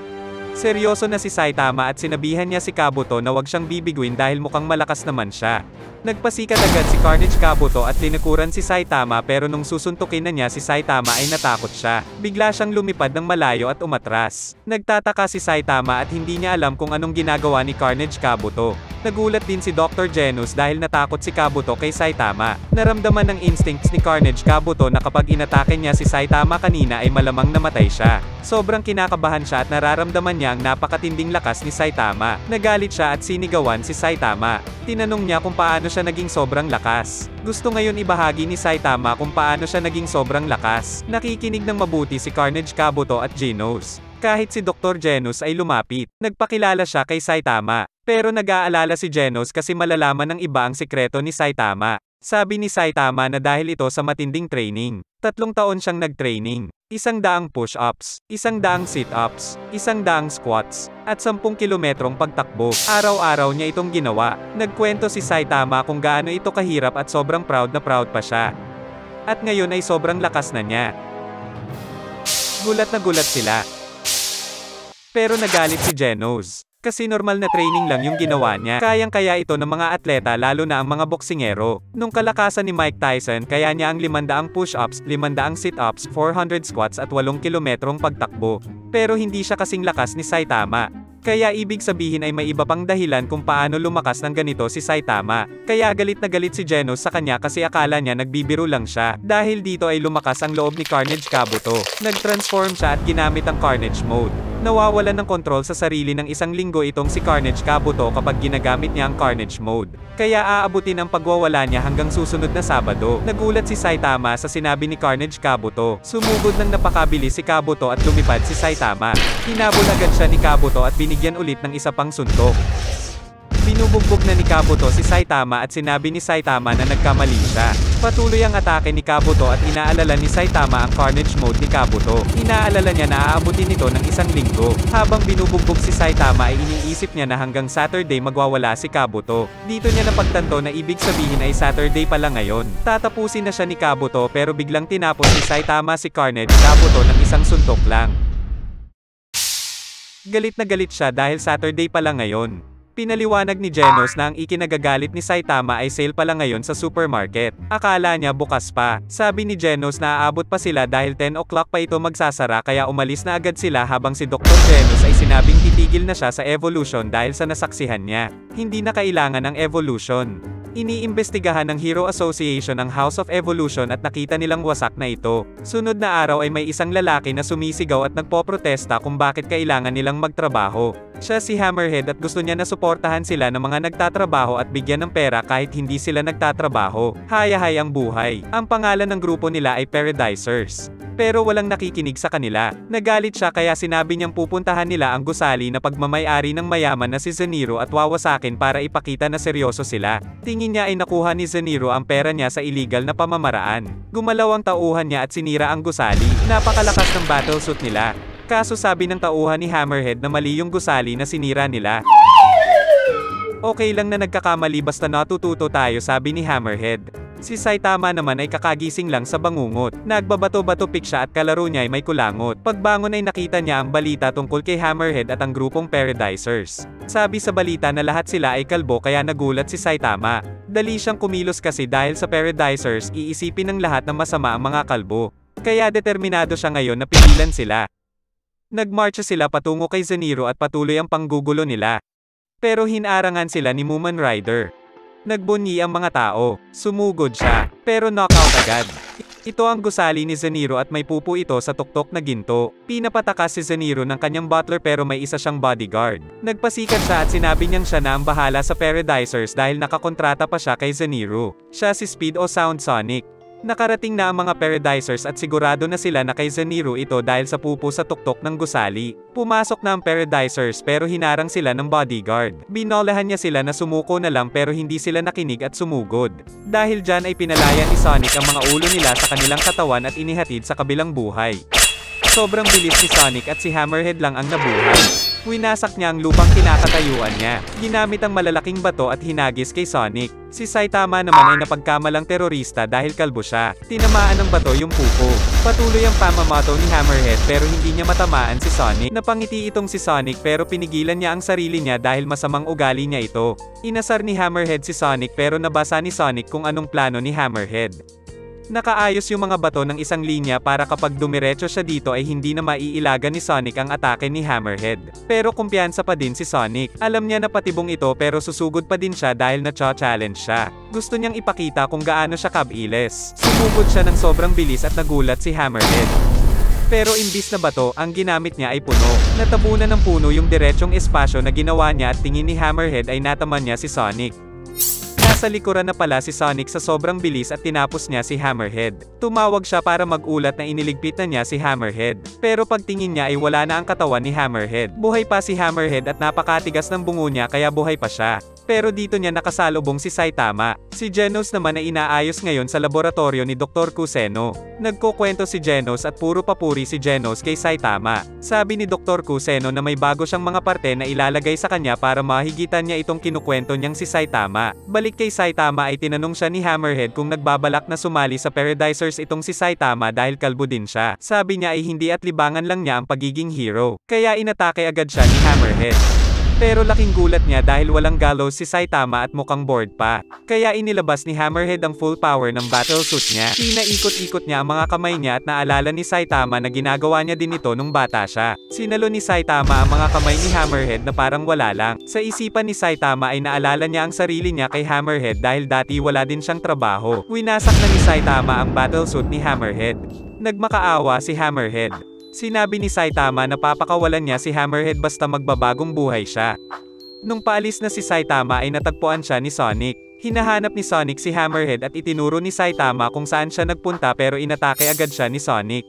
Seryoso na si Saitama at sinabihan niya si Kabuto na wag siyang bibiguin dahil mukhang malakas naman siya. Nagpasikat agad si Carnage Kabuto at tinikuran si Saitama pero nung susuntukin na niya si Saitama ay natakot siya. Bigla siyang lumipad ng malayo at umatras. Nagtataka si Saitama at hindi niya alam kung anong ginagawa ni Carnage Kabuto. Nagulat din si Dr. Genos dahil natakot si Kabuto kay Saitama. Naramdaman ng instincts ni Carnage Kabuto na kapag inatake niya si Saitama kanina ay malamang namatay siya. Sobrang kinakabahan siya at nararamdaman niya ang napakatinding lakas ni Saitama. Nagalit siya at sinigawan si Saitama. Tinanong niya kung paano siya naging sobrang lakas. Gusto ngayon ibahagi ni Saitama kung paano siya naging sobrang lakas. Nakikinig ng mabuti si Carnage Kabuto at Genos. Kahit si Dr. Genos ay lumapit. Nagpakilala siya kay Saitama. Pero nag-aalala si Genos kasi malalaman ng iba ang sikreto ni Saitama. Sabi ni Saitama na dahil ito sa matinding training. 3 taon siyang nag-training. 100 push-ups, 100 sit-ups, 100 squats, at 10 kilometrong pagtakbo. Araw-araw niya itong ginawa. Nagkwento si Saitama kung gaano ito kahirap at sobrang proud na proud pa siya. At ngayon ay sobrang lakas na niya. Gulat na gulat sila. Pero nagalit si Genos. Kasi normal na training lang yung ginawa niya. Kayang-kaya ito ng mga atleta lalo na ang mga boksingero. Nung kalakasan ni Mike Tyson kaya niya ang 500 push-ups, 500 sit-ups, 400 squats at 8 kilometrong pagtakbo. Pero hindi siya kasing lakas ni Saitama. Kaya ibig sabihin ay may iba pang dahilan kung paano lumakas ng ganito si Saitama. Kaya galit na galit si Genos sa kanya kasi akala niya nagbibiro lang siya. Dahil dito ay lumakas ang loob ni Carnage Kabuto. Nag-transform siya at ginamit ang Carnage Mode. Nawawalan ng kontrol sa sarili ng isang linggo itong si Carnage Kabuto kapag ginagamit niya ang Carnage Mode. Kaya aabutin ang pagwawala niya hanggang susunod na Sabado. Nagulat si Saitama sa sinabi ni Carnage Kabuto. Sumugod ng napakabilis si Kabuto at lumipad si Saitama. Hinabol agad siya ni Kabuto at binigyan ulit ng isa pang suntok. Binubugbog na ni Kabuto si Saitama at sinabi ni Saitama na nagkamali siya. Patuloy ang atake ni Kabuto at inaalala ni Saitama ang Carnage Mode ni Kabuto. Inaalala niya na aabutin ito ng isang linggo. Habang binubugbog si Saitama ay iniisip niya na hanggang Saturday magwawala si Kabuto. Dito niya napagtanto na ibig sabihin ay Saturday pala ngayon. Tatapusin na siya ni Kabuto pero biglang tinapos ni Saitama si Carnage Kabuto ng isang suntok lang. Galit na galit siya dahil Saturday pala ngayon. Pinaliwanag ni Genos na ang ikinagagalit ni Saitama ay sale pala ngayon sa supermarket. Akala niya bukas pa. Sabi ni Genos na aabot pa sila dahil 10 o'clock pa ito magsasara kaya umalis na agad sila habang si Dr. Genos ay sinabing titigil na siya sa evolution dahil sa nasaksihan niya. Hindi na kailangan ng evolution. Iniimbestigahan ng Hero Association ang House of Evolution at nakita nilang wasak na ito. Sunod na araw ay may isang lalaki na sumisigaw at nagpoprotesta kung bakit kailangan nilang magtrabaho. Siya si Hammerhead at gusto niya na suportahan sila ng mga nagtatrabaho at bigyan ng pera kahit hindi sila nagtatrabaho. Hayahay ang buhay. Ang pangalan ng grupo nila ay Paradisers. Pero walang nakikinig sa kanila. Nagalit siya kaya sinabi niyang pupuntahan nila ang gusali na pagmamay-ari ng mayaman na si Zeniro at wawasakin para ipakita na seryoso sila. Tingin niya ay nakuha ni Zeniro ang pera niya sa illegal na pamamaraan. Gumalaw ang tauhan niya at sinira ang gusali. Napakalakas ng battlesuit nila. Kaso sabi ng tauhan ni Hammerhead na mali yung gusali na sinira nila. Okay lang na nagkakamali basta natututo tayo, sabi ni Hammerhead. Si Saitama naman ay kakagising lang sa bangungot. Nagbabato-bato pik siya at kalaro niya ay may kulangot. Pagbangon ay nakita niya ang balita tungkol kay Hammerhead at ang grupong Paradisers. Sabi sa balita na lahat sila ay kalbo kaya nagulat si Saitama. Dali siyang kumilos kasi dahil sa Paradisers iisipin ng lahat na masama ang mga kalbo. Kaya determinado siya ngayon na pigilan sila. Nagmarcha sila patungo kay Zeniro at patuloy ang panggugulo nila. Pero hinarangan sila ni Mumen Rider. Nagbunyi ang mga tao. Sumugod siya, pero knockout agad. Ito ang gusali ni Zeniro at may pupo ito sa tuktok na ginto. Pinapatakas si Zeniro ng kanyang butler pero may isa siyang bodyguard. Nagpasikat siya at sinabi niyang siya na ang bahala sa Paradisers dahil nakakontrata pa siya kay Zeniro. Siya si Speed o Sound Sonic. Nakarating na ang mga Paradisers at sigurado na sila na kay Zeniro ito dahil sa pupo sa tuktok ng gusali. Pumasok na ang Paradisers pero hinarang sila ng bodyguard. Binolahan niya sila na sumuko na lang pero hindi sila nakinig at sumugod. Dahil dyan ay pinalaya ni Sonic ang mga ulo nila sa kanilang katawan at inihatid sa kabilang buhay. Sobrang bilis ni Sonic at si Hammerhead lang ang nabuhay. Winasak niya ang lupang kinakatayuan niya. Ginamit ang malalaking bato at hinagis kay Sonic. Si Saitama naman ay napagkamalang terorista dahil kalbo siya. Tinamaan ng bato yung pupo. Patuloy ang pamamato ni Hammerhead pero hindi niya matamaan si Sonic. Napangiti itong si Sonic pero pinigilan niya ang sarili niya dahil masamang ugali niya ito. Inasar ni Hammerhead si Sonic pero nabasa ni Sonic kung anong plano ni Hammerhead. Nakaayos yung mga bato ng isang linya para kapag dumiretso siya dito ay hindi na maiilagan ni Sonic ang atake ni Hammerhead. Pero kumpiyansa pa din si Sonic. Alam niya na patibong ito pero susugod pa din siya dahil na-challenge siya. Gusto niyang ipakita kung gaano siya kabilis. Sumugod siya ng sobrang bilis at nagulat si Hammerhead. Pero imbis na bato, ang ginamit niya ay puno. Natabunan ng puno yung diretsyong espasyo na ginawa niya at tingin ni Hammerhead ay nataman niya si Sonic. Nasa likuran na pala si Sonic sa sobrang bilis at tinapos niya si Hammerhead. Tumawag siya para magulat na iniligpit na niya si Hammerhead. Pero pagtingin niya ay wala na ang katawan ni Hammerhead. Buhay pa si Hammerhead at napakatigas ng bungo niya kaya buhay pa siya. Pero dito niya nakasalubong si Saitama. Si Genos naman ay inaayos ngayon sa laboratorio ni Dr. Kuseno. Nagkukwento si Genos at puro papuri si Genos kay Saitama. Sabi ni Dr. Kuseno na may bago siyang mga parte na ilalagay sa kanya para mahigitan niya itong kinukwento niyang si Saitama. Balik kay Saitama ay tinanong siya ni Hammerhead kung nagbabalak na sumali sa Paradisers itong si Saitama dahil kalbo din siya. Sabi niya ay hindi at libangan lang niya ang pagiging hero. Kaya inatake agad siya ni Hammerhead. Pero laking gulat niya dahil walang gallows si Saitama at mukhang bored pa. Kaya inilabas ni Hammerhead ang full power ng battle suit niya. Pinaikot-ikot niya ang mga kamay niya at naalala ni Saitama na ginagawa niya din ito nung bata siya. Sinalo ni Saitama ang mga kamay ni Hammerhead na parang wala lang. Sa isipan ni Saitama ay naalala niya ang sarili niya kay Hammerhead dahil dati wala din siyang trabaho. Winasak na ni Saitama ang battle suit ni Hammerhead. Nagmakaawa si Hammerhead. Sinabi ni Saitama na papakawalan niya si Hammerhead basta magbabagong buhay siya. Nung paalis na si Saitama ay natagpuan siya ni Sonic. Hinahanap ni Sonic si Hammerhead at itinuro ni Saitama kung saan siya nagpunta pero inatake agad siya ni Sonic.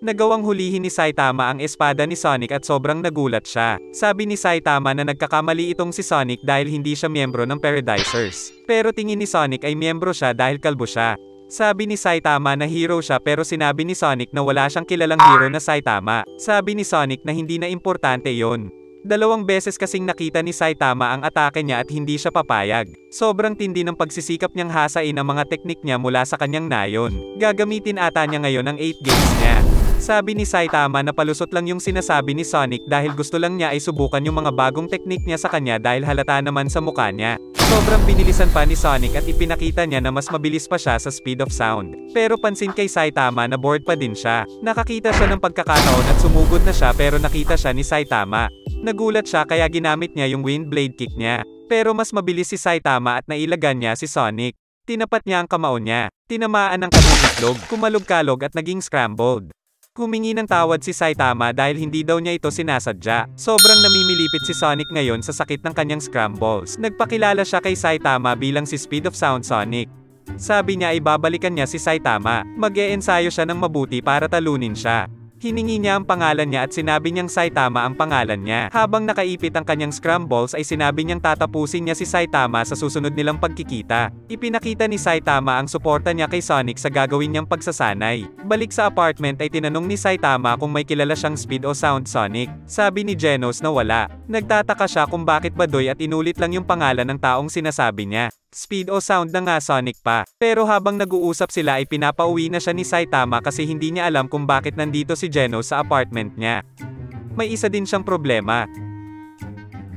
Nagawang hulihin ni Saitama ang espada ni Sonic at sobrang nagulat siya. Sabi ni Saitama na nagkakamali itong si Sonic dahil hindi siya miyembro ng Paradisers. Pero tingin ni Sonic ay miyembro siya dahil kalbo siya. Sabi ni Saitama na hero siya pero sinabi ni Sonic na wala siyang kilalang hero na Saitama. Sabi ni Sonic na hindi na importante yon. 2 beses kasing nakita ni Saitama ang atake niya at hindi siya papayag. Sobrang tindi ng pagsisikap niyang hasain ang mga teknik niya mula sa kanyang nayon. Gagamitin ata niya ngayon ang 8 games niya. Sabi ni Saitama na palusot lang yung sinasabi ni Sonic dahil gusto lang niya ay subukan yung mga bagong teknik niya sa kanya dahil halata naman sa mukha niya. Sobrang binilisan pa ni Sonic at ipinakita niya na mas mabilis pa siya sa speed of sound. Pero pansin kay Saitama na bored pa din siya. Nakakita siya ng pagkakataon at sumugod na siya pero nakita siya ni Saitama. Nagulat siya kaya ginamit niya yung wind blade kick niya. Pero mas mabilis si Saitama at nailagan niya si Sonic. Tinapat niya ang kamao niya. Tinamaan ang kanyang itlog, kumalog-kalog at naging scrambled. Humingi ng tawad si Saitama dahil hindi daw niya ito sinasadya. Sobrang namimilipit si Sonic ngayon sa sakit ng kanyang scrambles. Nagpakilala siya kay Saitama bilang si Speed of Sound Sonic. Sabi niya ay babalikan niya si Saitama. Mag-e-ensayo siya ng mabuti para talunin siya. Hiningi niya ang pangalan niya at sinabi niyang Saitama ang pangalan niya. Habang nakaipit ang kanyang scrambles ay sinabi niyang tatapusin niya si Saitama sa susunod nilang pagkikita. Ipinakita ni Saitama ang suporta niya kay Sonic sa gagawin niyang pagsasanay. Balik sa apartment ay tinanong ni Saitama kung may kilala siyang Speed o Sound Sonic. Sabi ni Genos na wala. Nagtataka siya kung bakit badoy at inulit lang yung pangalan ng taong sinasabi niya. Speed o Sound na nga Sonic pa. Pero habang nag-uusap sila ay pinapauwi na siya ni Saitama kasi hindi niya alam kung bakit nandito si Genos sa apartment niya. May isa din siyang problema.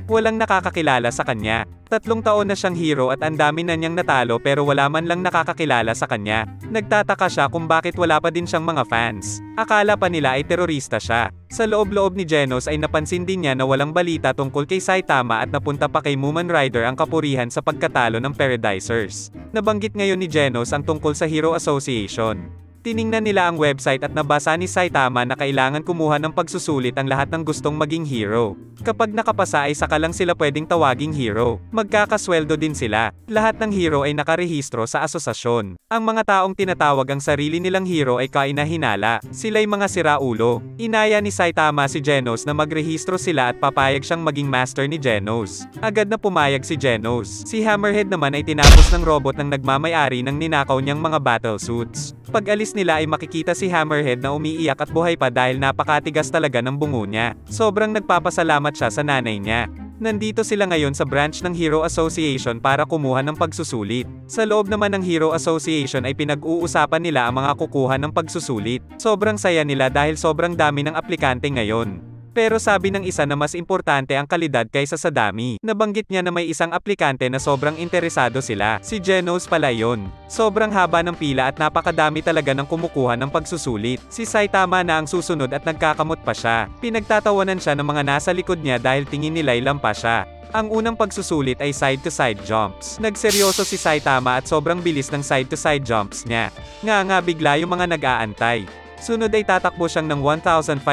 Walang nakakakilala sa kanya. 3 taon na siyang hero at ang dami na niyang natalo pero wala man lang nakakakilala sa kanya. Nagtataka siya kung bakit wala pa din siyang mga fans. Akala pa nila ay terorista siya. Sa loob-loob ni Genos ay napansin din niya na walang balita tungkol kay Saitama at napunta pa kay Moomin Rider ang kapurihan sa pagkatalo ng Paradisers. Nabanggit ngayon ni Genos ang tungkol sa Hero Association. Tiningnan nila ang website at nabasa ni Saitama na kailangan kumuha ng pagsusulit ang lahat ng gustong maging hero. Kapag nakapasa ay saka lang sila pwedeng tawaging hero. Magkakasweldo din sila. Lahat ng hero ay nakarehistro sa asosasyon. Ang mga taong tinatawag ang sarili nilang hero ay kainahinala. Sila'y mga siraulo. Inaya ni Saitama si Genos na magrehistro sila at papayag siyang maging master ni Genos. Agad na pumayag si Genos. Si Hammerhead naman ay tinapos ng robot ng nagmamay-ari ng ninakaw niyang mga battle suits. Pag-alis nila ay makikita si Hammerhead na umiiyak at buhay pa dahil napakatigas talaga ng bungo niya. Sobrang nagpapasalamat siya sa nanay niya. Nandito sila ngayon sa branch ng Hero Association para kumuha ng pagsusulit. Sa loob naman ng Hero Association ay pinag-uusapan nila ang mga kukuha ng pagsusulit. Sobrang saya nila dahil sobrang dami ng aplikante ngayon. Pero sabi ng isa na mas importante ang kalidad kaysa sa dami. Nabanggit niya na may isang aplikante na sobrang interesado sila. Si Genos pala yun. Sobrang haba ng pila at napakadami talaga ng kumukuha ng pagsusulit. Si Saitama na ang susunod at nagkakamot pa siya. Pinagtatawanan siya ng mga nasa likod niya dahil tingin nila'y lampas siya. Ang unang pagsusulit ay side-to-side jumps. Nagseryoso si Saitama at sobrang bilis ng side-to-side jumps niya. Nga bigla yung mga nag-aantay. Sunod ay tatakbo siyang ng 1,500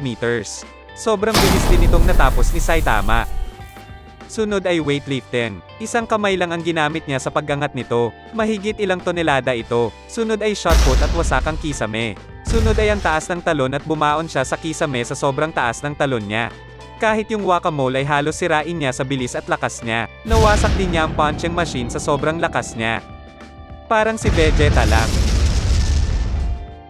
meters. Sobrang bilis din itong natapos ni Saitama. Sunod ay weightlifting. Isang kamay lang ang ginamit niya sa paggangat nito. Mahigit ilang tonelada ito. Sunod ay shot put at wasakang kisame. Sunod ay ang taas ng talon at bumaon siya sa kisame sa sobrang taas ng talon niya. Kahit yung guacamole ay halos sirain niya sa bilis at lakas niya. Nawasak din niya ang punching machine sa sobrang lakas niya. Parang si Vegeta lang.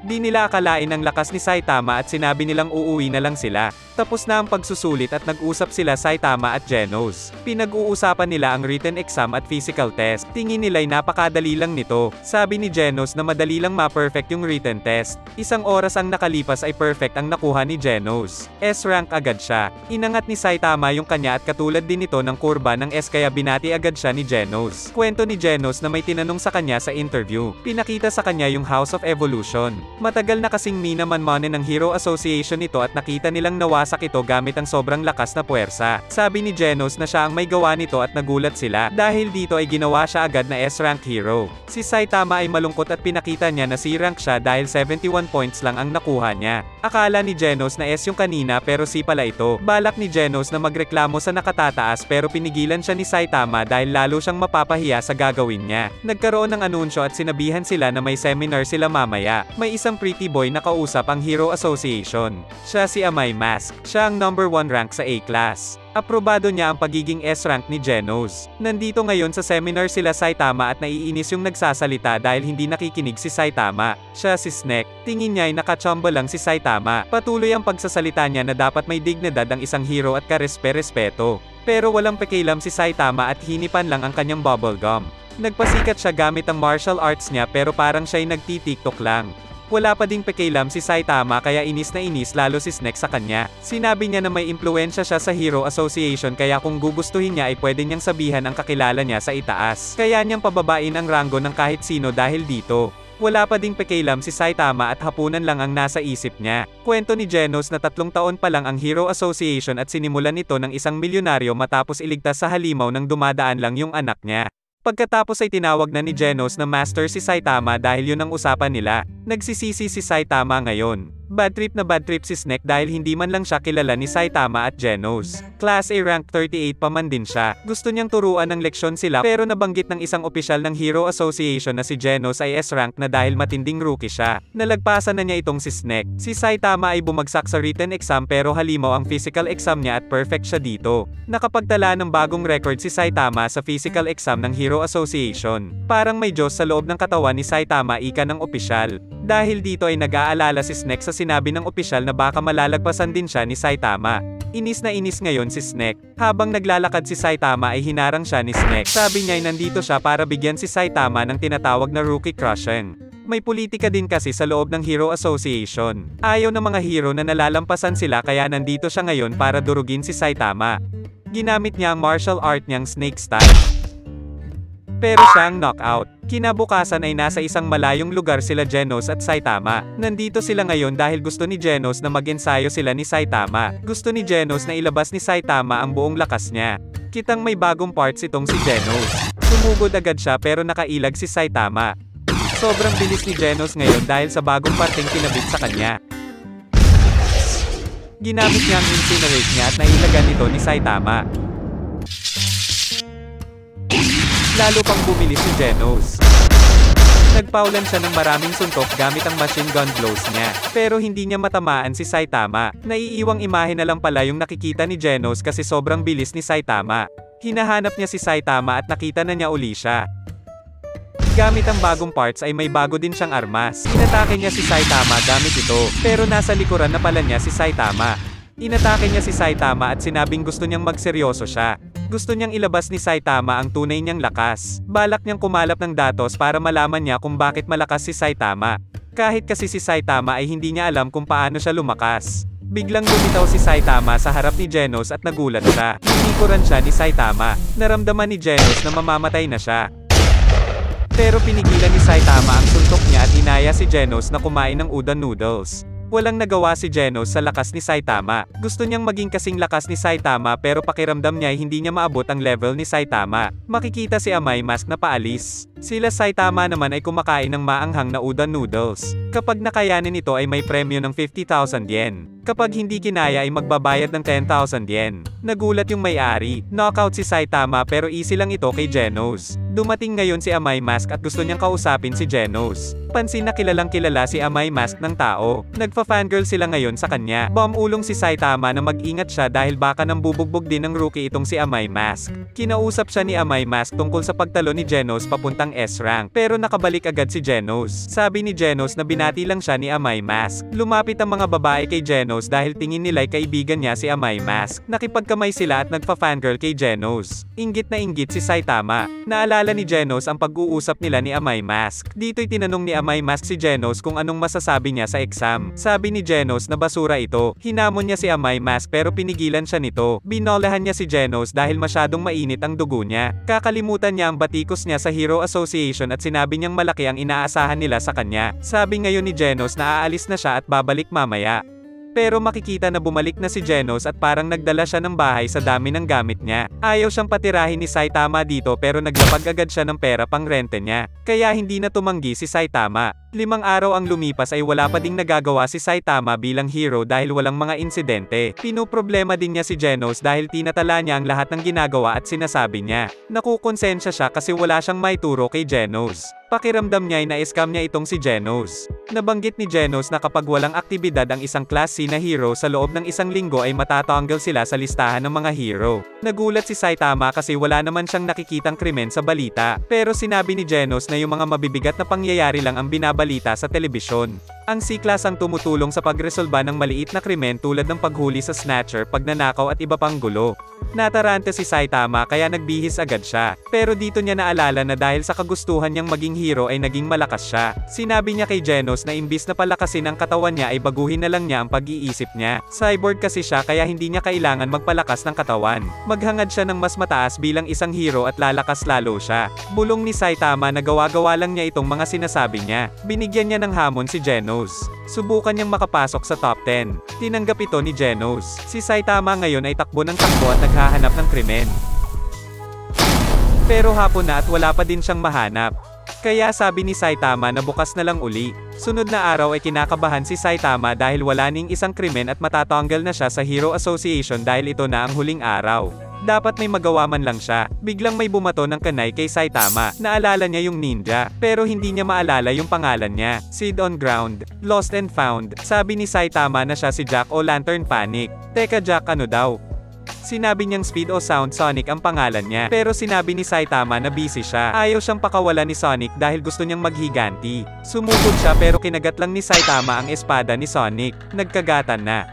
Di nila akalain ang lakas ni Saitama at sinabi nilang uuwi na lang sila. Tapos na ang pagsusulit at nag-usap sila Saitama at Genos. Pinag-uusapan nila ang written exam at physical test. Tingin nila'y napakadali lang nito. Sabi ni Genos na madali lang ma-perfect yung written test. Isang oras ang nakalipas ay perfect ang nakuha ni Genos. S-rank agad siya. Inangat ni Saitama yung kanya at katulad din ito ng kurba ng S kaya binati agad siya ni Genos. Kwento ni Genos na may tinanong sa kanya sa interview. Pinakita sa kanya yung House of Evolution. Matagal na kasing minamanmanen ng Hero Association ito at nakita nilang nawasak ito gamit ang sobrang lakas na puwersa. Sabi ni Genos na siya ang may gawa nito at nagulat sila. Dahil dito ay ginawa siya agad na S-rank hero. Si Saitama ay malungkot at pinakita niya na C-rank siya dahil 71 points lang ang nakuha niya. Akala ni Genos na S yung kanina pero C pala ito. Balak ni Genos na magreklamo sa nakatataas pero pinigilan siya ni Saitama dahil lalo siyang mapapahiya sa gagawin niya. Nagkaroon ng anunsyo at sinabihan sila na may seminar sila mamaya. May isang pretty boy na kausap ang Hero Association. Siya si Amay Mask. Siya ang number 1 rank sa A-class. Aprobado niya ang pagiging S-rank ni Genos. Nandito ngayon sa seminar sila Saitama at naiinis yung nagsasalita dahil hindi nakikinig si Saitama. Siya si Snake. Tingin niya ay nakachamba lang si Saitama. Patuloy ang pagsasalita niya na dapat may dignidad ang isang hero at karespe-respeto. Pero walang pakialam si Saitama at hinipan lang ang kanyang bubblegum. Nagpasikat siya gamit ang martial arts niya pero parang siya'y nagti-tiktok lang. Wala pa ding pakialam si Saitama kaya inis na inis lalo si Snake sa kanya. Sinabi niya na may impluwensya siya sa Hero Association kaya kung gugustuhin niya ay pwede niyang sabihan ang kakilala niya sa itaas. Kaya niyang pababain ang ranggo ng kahit sino dahil dito. Wala pa ding pakialam si Saitama at hapunan lang ang nasa isip niya. Kwento ni Genos na 3 taon pa lang ang Hero Association at sinimulan ito ng isang milyonaryo matapos iligtas sa halimaw ng dumadaan lang yung anak niya. Pagkatapos ay tinawag na ni Genos na master si Saitama dahil yun ang usapan nila. Nagsisisi si Saitama ngayon. Bad trip si Snake dahil hindi man lang siya kilala ni Saitama at Genos. Class A rank 38 pa man din siya. Gusto niyang turuan ng leksyon sila pero nabanggit ng isang opisyal ng Hero Association na si Genos ay S-rank na dahil matinding rookie siya. Nalagpasan na niya itong si Snake. Si Saitama ay bumagsak sa written exam pero halimaw ang physical exam niya at perfect siya dito. Nakapagtala ng bagong record si Saitama sa physical exam ng Hero Association. Parang may Diyos sa loob ng katawan ni Saitama ika ng opisyal. Dahil dito ay nag-aalala si Snake sa sinabi ng opisyal na baka malalagpasan din siya ni Saitama. Inis na inis ngayon si Snake. Habang naglalakad si Saitama ay hinarang siya ni Snake. Sabi niya ay nandito siya para bigyan si Saitama ng tinatawag na rookie crushing. May politika din kasi sa loob ng Hero Association. Ayaw ng mga hero na nalalampasan sila kaya nandito siya ngayon para durugin si Saitama. Ginamit niya ang martial art niyang Snake style. Pero siyang knockout. Kinabukasan ay nasa isang malayong lugar sila Genos at Saitama. Nandito sila ngayon dahil gusto ni Genos na mag-ensayo sila ni Saitama. Gusto ni Genos na ilabas ni Saitama ang buong lakas niya. Kitang may bagong parts itong si Genos. Sumugod agad siya pero nakailag si Saitama. Sobrang bilis ni Genos ngayon dahil sa bagong parting kinabit sa kanya. Ginamit niya ang incinerate niya at nailagan ito ni Saitama. Lalo pang bumilis si Genos. Nagpaulan siya ng maraming suntok gamit ang machine gun blows niya. Pero hindi niya matamaan si Saitama. Naiiwang imahe na lang pala yung nakikita ni Genos kasi sobrang bilis ni Saitama. Hinahanap niya si Saitama at nakita na niya uli siya. Gamit ang bagong parts ay may bago din siyang armas. Inatake niya si Saitama gamit ito. Pero nasa likuran na pala niya si Saitama. Inatake niya si Saitama at sinabing gusto niyang magseryoso siya. Gusto niyang ilabas ni Saitama ang tunay niyang lakas. Balak niyang kumalap ng datos para malaman niya kung bakit malakas si Saitama. Kahit kasi si Saitama ay hindi niya alam kung paano siya lumakas. Biglang lumitaw si Saitama sa harap ni Genos at nagulat siya. Tinikuran siya ni Saitama. Naramdaman ni Genos na mamamatay na siya. Pero pinigilan ni Saitama ang suntok niya at inaya si Genos na kumain ng udon noodles. Walang nagawa si Genos sa lakas ni Saitama. Gusto niyang maging kasing lakas ni Saitama pero pakiramdam niya ay hindi niya maabot ang level ni Saitama. Makikita si Amay Mask na paalis. Sila Saitama naman ay kumakain ng maanghang na udon noodles. Kapag nakayanin ito ay may premyo ng 50,000 yen. Kapag hindi kinaya ay magbabayad ng 10,000 yen. Nagulat yung may-ari. Knockout si Saitama pero easy lang ito kay Genos. Dumating ngayon si Amay Mask at gusto niyang kausapin si Genos. Pansin na kilalang kilala si Amay Mask ng tao. Nagfa-fangirl sila ngayon sa kanya. Ulong si Saitama na mag-ingat siya dahil baka nambubugbog din ng rookie itong si Amay Mask. Kinausap siya ni Amay Mask tungkol sa pagtalo ni Genos papuntang S-rank. Pero nakabalik agad si Genos. Sabi ni Genos na binati lang siya ni Amay Mask. Lumapit ang mga babae kay Genos Genos dahil tingin nila'y kaibigan niya si Amay Mask. Nakipagkamay sila at nagpa-fangirl kay Genos. Inggit na inggit si Saitama. Naalala ni Genos ang pag-uusap nila ni Amay Mask. Dito'y tinanong ni Amay Mask si Genos kung anong masasabi niya sa exam. Sabi ni Genos na basura ito. Hinamon niya si Amay Mask pero pinigilan siya nito. Binolahan niya si Genos dahil masyadong mainit ang dugo niya. Kakalimutan niya ang batikos niya sa Hero Association at sinabi niyang malaki ang inaasahan nila sa kanya. Sabi ngayon ni Genos na aalis na siya at babalik mamaya. Pero makikita na bumalik na si Genos at parang nagdala siya ng bahay sa dami ng gamit niya. Ayaw siyang patirahin ni Saitama dito pero naglapag agad siya ng pera pang rente niya. Kaya hindi na tumanggi si Saitama. 5 araw ang lumipas ay wala pa ding nagagawa si Saitama bilang hero dahil walang mga insidente. Pinoproblema din niya si Genos dahil tinatala niya ang lahat ng ginagawa at sinasabi niya. Nakukonsensya siya kasi wala siyang maituro kay Genos. Pakiramdam niya ay na-scam niya itong si Genos. Nabanggit ni Genos na kapag walang aktibidad ang isang Class C na hero sa loob ng 1 linggo ay matatanggal sila sa listahan ng mga hero. Nagulat si Saitama kasi wala naman siyang nakikitang krimen sa balita. Pero sinabi ni Genos na yung mga mabibigat na pangyayari lang ang binabalita sa telebisyon. Ang C-Class ang tumutulong sa pagresolba ng maliit na krimen tulad ng paghuli sa snatcher, pagnanakaw at iba pang gulo. Natarante si Saitama kaya nagbihis agad siya. Pero dito niya naalala na dahil sa kagustuhan niyang maging hero ay naging malakas siya. Sinabi niya kay Genos na imbis na palakasin ang katawan niya ay baguhin na lang niya ang pag-iisip niya. Cyborg kasi siya kaya hindi niya kailangan magpalakas ng katawan. Maghangad siya ng mas mataas bilang isang hero at lalakas lalo siya. Bulong ni Saitama na gawa-gawa lang niya itong mga sinasabi niya. Binigyan niya ng hamon si Genos. Subukan niyang makapasok sa top 10. Tinanggap ito ni Genos. Si Saitama ngayon ay takbo ng takbo at naghahanap ng krimen. Pero hapon na at wala pa din siyang mahanap. Kaya sabi ni Saitama na bukas na lang uli. Sunod na araw ay kinakabahan si Saitama dahil wala ning isang krimen at matatanggal na siya sa Hero Association dahil ito na ang huling araw. Dapat may magawa man lang siya. Biglang may bumato ng kanay kay Saitama. Naalala niya yung ninja, pero hindi niya maalala yung pangalan niya. Sid on ground, lost and found. Sabi ni Saitama na siya si Jack o Lantern Panic. Teka Jack, ano daw? Sinabi niyang Speed o Sound Sonic ang pangalan niya. Pero sinabi ni Saitama na busy siya. Ayaw siyang pakawalan ni Sonic dahil gusto niyang maghiganti. Sumugod siya pero kinagat lang ni Saitama ang espada ni Sonic. Nagkagatan na.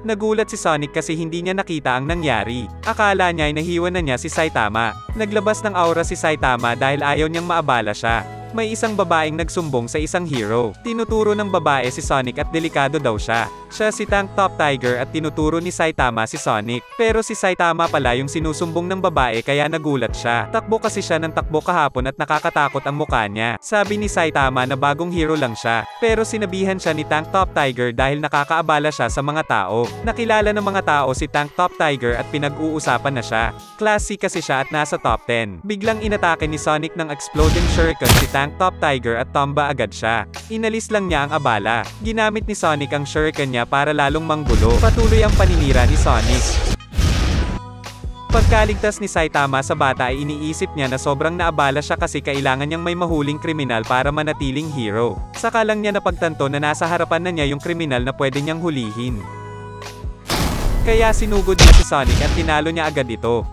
Nagulat si Sonic kasi hindi niya nakita ang nangyari. Akala niya ay nahiwan na niya si Saitama. Naglabas ng aura si Saitama dahil ayaw niyang maabala siya. May isang babaeng nagsumbong sa isang hero. Tinuturo ng babae si Sonic at delikado daw siya. Siya si Tank Top Tiger at tinuturo ni Saitama si Sonic. Pero si Saitama pala yung sinusumbong ng babae kaya nagulat siya. Takbo kasi siya ng takbo kahapon at nakakatakot ang mukha niya. Sabi ni Saitama na bagong hero lang siya. Pero sinabihan siya ni Tank Top Tiger dahil nakakaabala siya sa mga tao. Nakilala ng mga tao si Tank Top Tiger at pinag-uusapan na siya. Class C kasi siya at nasa top 10. Biglang inatake ni Sonic ng exploding shuriken si Tank Top Tiger at tomba agad siya. Inalis lang niya ang abala. Ginamit ni Sonic ang shuriken niya para lalong manggulo. Patuloy ang paninira ni Sonic. Pagkaligtas ni Saitama sa bata ay iniisip niya na sobrang naabala siya kasi kailangan niyang may mahuling kriminal para manatiling hero. Saka lang niya napagtanto na nasa harapan na niya yung kriminal na pwede niyang hulihin. Kaya sinugod niya si Sonic at tinalo niya agad ito.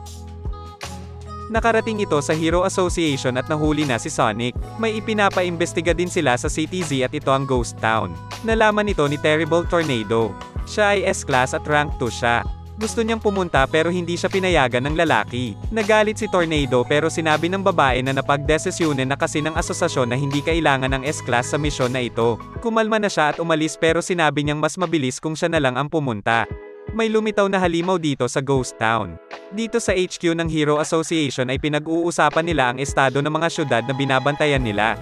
Nakarating ito sa Hero Association at nahuli na si Sonic. May ipinapaimbestiga din sila sa CTZ at ito ang Ghost Town. Nalaman ito ni Terrible Tornado. Siya ay S-Class at rank 2 siya. Gusto niyang pumunta pero hindi siya pinayagan ng lalaki. Nagalit si Tornado pero sinabi ng babae na napagdesisyunan na kasi ng asosasyon na hindi kailangan ng S-Class sa misyon na ito. Kumalma na siya at umalis pero sinabi niyang mas mabilis kung siya na lang ang pumunta. May lumitaw na halimaw dito sa Ghost Town. Dito sa HQ ng Hero Association ay pinag-uusapan nila ang estado ng mga syudad na binabantayan nila.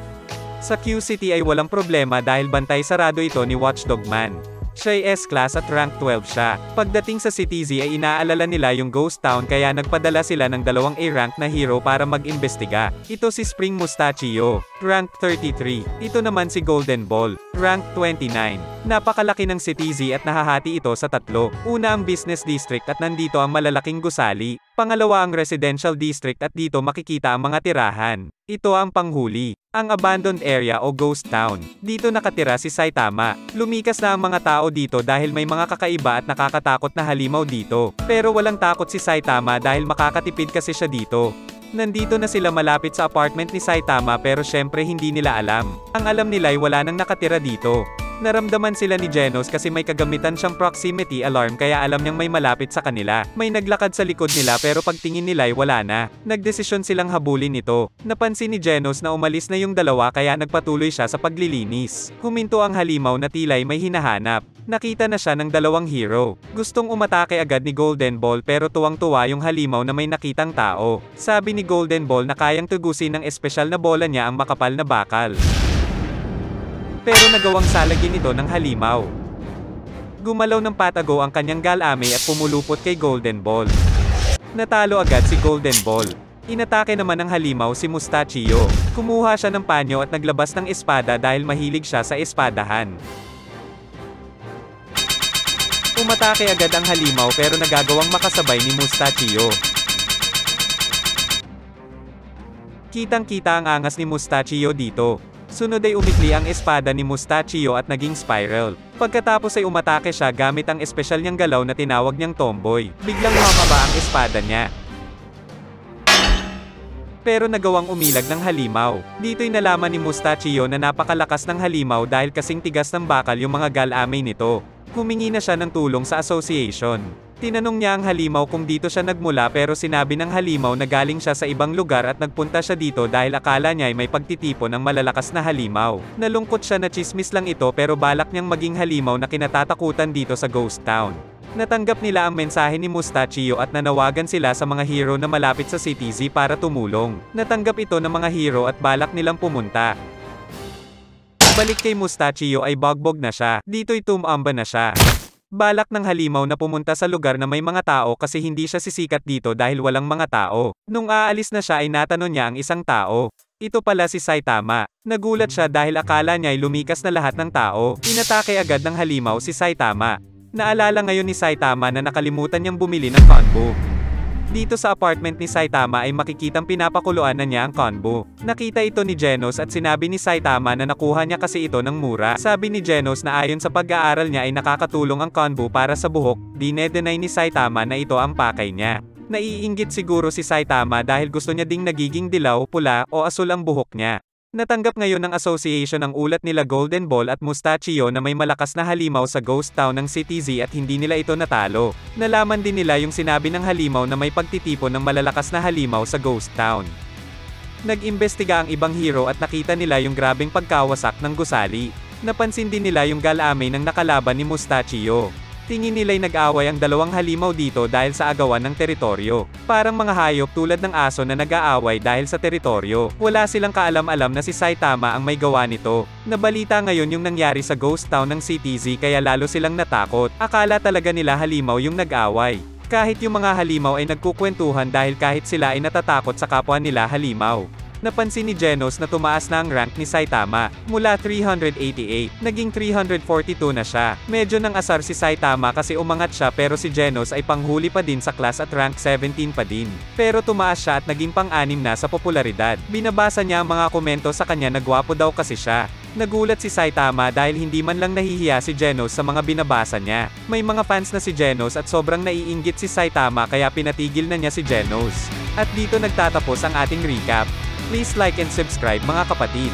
Sa Q-City ay walang problema dahil bantay sarado ito ni Watchdog Man. Siya ay S-Class at rank 12 siya. Pagdating sa CTZ ay inaalala nila yung Ghost Town kaya nagpadala sila ng 2 A-rank na hero para mag-imbestiga. Ito si Spring Mustachio, rank 33. Ito naman si Golden Ball, rank 29. Napakalaki ng CTZ at nahahati ito sa 3. Una ang Business District at nandito ang malalaking gusali. Pangalawa ang Residential District at dito makikita ang mga tirahan. Ito ang panghuli, ang Abandoned Area o Ghost Town. Dito nakatira si Saitama. Lumikas na ang mga tao dito dahil may mga kakaiba at nakakatakot na halimaw dito. Pero walang takot si Saitama dahil makakatipid kasi siya dito. Nandito na sila malapit sa apartment ni Saitama pero syempre hindi nila alam. Ang alam nila ay wala nang nakatira dito. Naramdaman sila ni Genos kasi may kagamitan siyang proximity alarm kaya alam niyang may malapit sa kanila. May naglakad sa likod nila pero pagtingin nila ay wala na. Nagdesisyon silang habulin ito. Napansin ni Genos na umalis na yung dalawa kaya nagpatuloy siya sa paglilinis. Huminto ang halimaw na tila'y may hinahanap. Nakita na siya ng dalawang hero. Gustong umatake agad ni Golden Ball pero tuwang-tuwa yung halimaw na may nakitang tao. Sabi ni Golden Ball na kayang tugusin ng espesyal na bola niya ang makapal na bakal. Pero nagawang salagin ito ng halimaw. Gumalaw ng patago ang kanyang galame at pumulupot kay Golden Ball. Natalo agad si Golden Ball. Inatake naman ng halimaw si Mustachio. Kumuha siya ng panyo at naglabas ng espada dahil mahilig siya sa espadahan. Umatake agad ang halimaw pero nagagawang makasabay ni Mustachio. Kitang-kita ang angas ni Mustachio dito. Sunod ay umikli ang espada ni Mustachio at naging spiral. Pagkatapos ay umatake siya gamit ang espesyal niyang galaw na tinawag niyang tomboy. Biglang humaba ang espada niya. Pero nagawang umilag ng halimaw. Dito'y nalaman ni Mustachio na napakalakas ng halimaw dahil kasing tigas ng bakal yung mga galame nito. Humingi na siya ng tulong sa association. Tinanong niya ang halimaw kung dito siya nagmula pero sinabi ng halimaw na galing siya sa ibang lugar at nagpunta siya dito dahil akala niya ay may pagtitipon ng malalakas na halimaw. Nalungkot siya na chismis lang ito pero balak niyang maging halimaw na kinatatakutan dito sa Ghost Town. Natanggap nila ang mensahe ni Mustachio at nanawagan sila sa mga hero na malapit sa CTZ para tumulong. Natanggap ito ng mga hero at balak nilang pumunta. Balik kay Mustachio ay bogbog na siya. Dito'y tumamba na siya. Balak ng halimaw na pumunta sa lugar na may mga tao kasi hindi siya sisikat dito dahil walang mga tao. Nung aalis na siya ay natanong niya ang isang tao. Ito pala si Saitama. Nagulat siya dahil akala niya ay lumikas na lahat ng tao. Inatake agad ng halimaw si Saitama. Naalala ngayon ni Saitama na nakalimutan niyang bumili ng konbo. Dito sa apartment ni Saitama ay makikitang pinapakuluan na niya ang konbo. Nakita ito ni Genos at sinabi ni Saitama na nakuha niya kasi ito ng mura. Sabi ni Genos na ayon sa pag-aaral niya ay nakakatulong ang konbo para sa buhok. Dinedenay ni Saitama na ito ang pakay niya. Naiinggit siguro si Saitama dahil gusto niya ding nagiging dilaw, pula, o asul ang buhok niya. Natanggap ngayon ng association ang ulat nila Golden Ball at Mustachio na may malakas na halimaw sa Ghost Town ng CTZ at hindi nila ito natalo. Nalaman din nila yung sinabi ng halimaw na may pagtitipon ng malalakas na halimaw sa Ghost Town. Nag-imbestiga ang ibang hero at nakita nila yung grabeng pagkawasak ng gusali. Napansin din nila yung galame ng nakalaban ni Mustachio. Tingin nila'y nag-away ang dalawang halimaw dito dahil sa agawan ng teritoryo. Parang mga hayop tulad ng aso na nag-aaway dahil sa teritoryo. Wala silang kaalam-alam na si Saitama ang may gawa nito. Nabalita ngayon yung nangyari sa Ghost Town ng CTZ kaya lalo silang natakot. Akala talaga nila halimaw yung nag-away. Kahit yung mga halimaw ay nagkukwentuhan dahil kahit sila ay natatakot sa kapwa nila halimaw. Napansin ni Genos na tumaas na ang rank ni Saitama. Mula 388, naging 342 na siya. Medyo nang asar si Saitama kasi umangat siya pero si Genos ay panghuli pa din sa class at rank 17 pa din. Pero tumaas siya at naging pang-anim na sa popularidad. Binabasa niya ang mga komento sa kanya na gwapo daw kasi siya. Nagulat si Saitama dahil hindi man lang nahihiya si Genos sa mga binabasa niya. May mga fans na si Genos at sobrang naiinggit si Saitama kaya pinatigil na niya si Genos. At dito nagtatapos ang ating recap. Please like and subscribe mga kapatid.